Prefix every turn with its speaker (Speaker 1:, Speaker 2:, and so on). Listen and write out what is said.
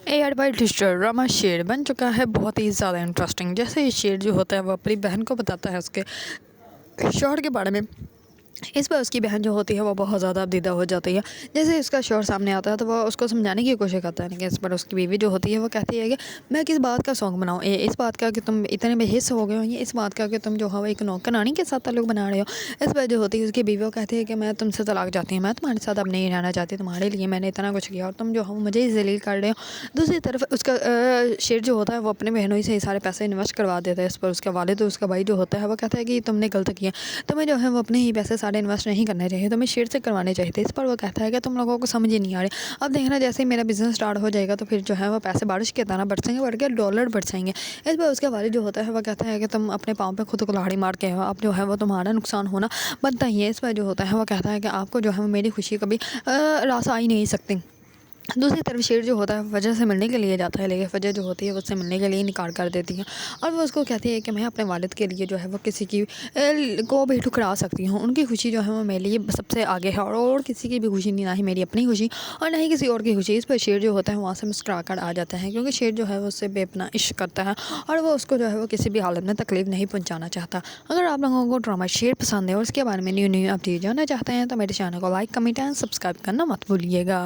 Speaker 1: Advice drama शेर बन चुका है बहुत ही ज़्यादा इंटरेस्टिंग। जैसे ये शेर जो होता है वो अपनी बहन को बताता है उसके शौहर के बारे में। इस पर उसकी बहन जो होती है वो बहुत ज़्यादा अबदीदा हो जाती है। जैसे उसका शौहर सामने आता है तो वो उसको समझाने की कोशिश करता है, लेकिन इस पर उसकी बीवी जो होती है वो कहती है कि मैं किस बात का शौक बनाऊँ, इस बात का कि तुम इतने बेहिस हो गए हो, या इस बात का कि तुम जो है वो एक नौकरानी के साथ ताल्लुक बना रहे हो। इस पर जो होती है उसकी बीवी वो कहती है कि मैं तुमसे तलाक चाहती हूँ, मैं तुम्हारे साथ अब नहीं रहना चाहती, तुम्हारे लिए मैंने इतना कुछ किया और तुम जो हो मुझे ही जलील कर रहे हो। दूसरी तरफ उसका शेर जो होता है वो अपने बहनों ही से सारे पैसे इन्वेस्ट करवा देता है। इस पर उसका वालिद और उसका भाई जो होता है वो कहता है कि तुमने गलत किया, तुम्हें जो है वो अपने ही पैसे सारे इन्वेस्ट नहीं करने चाहिए, तुम्हें शेर से करवाने चाहिए थे। इस पर वो कहता है कि तुम लोगों को समझ ही नहीं आ रही, अब देखना जैसे ही मेरा बिजनेस स्टार्ट हो जाएगा तो फिर जो है वो पैसे बारिश की तरह बरसेंगे, बढ़ के डॉलर बरसेंगे। इस पर उसका वालिद जो होता है वो कहता है कि तुम अपने पाँव पे खुद कुल्हाड़ी मार के हो, अब जो है वो तुम्हारा नुकसान होना बनता ही है। इस पर जो होता है वो कहता है कि आपको जो है वो मेरी खुशी कभी रास आ ही नहीं सकती। दूसरी तरफ शेर जो होता है वजह से मिलने के लिए जाता है, लेकिन वजह जो होती है वो उससे मिलने के लिए इनकार कर देती है और वो उसको कहती है कि मैं अपने वालिद के लिए जो है वो किसी की को भी ठुकरा सकती हूँ, उनकी खुशी जो है वो मेरे लिए सबसे आगे है और किसी की भी खुशी नहीं, ना ही मेरी अपनी खुशी और ना ही किसी और की खुशी। इस पर शेर जो होता है वहाँ से मुस्कुरा कर आ जाता है, क्योंकि शेर जो है वो उससे बेपनाह इश्क करता है और वो उसको जो है वो किसी भी हालत में तकलीफ नहीं पहुँचाना चाहता। अगर आप लोगों को ड्रामा शेर पसंद है और उसके बारे में न्यू अपडेट जानना चाहते हैं तो मेरे चैनल को लाइक, कमेंट एंड सब्सक्राइब करना मत भूलिएगा।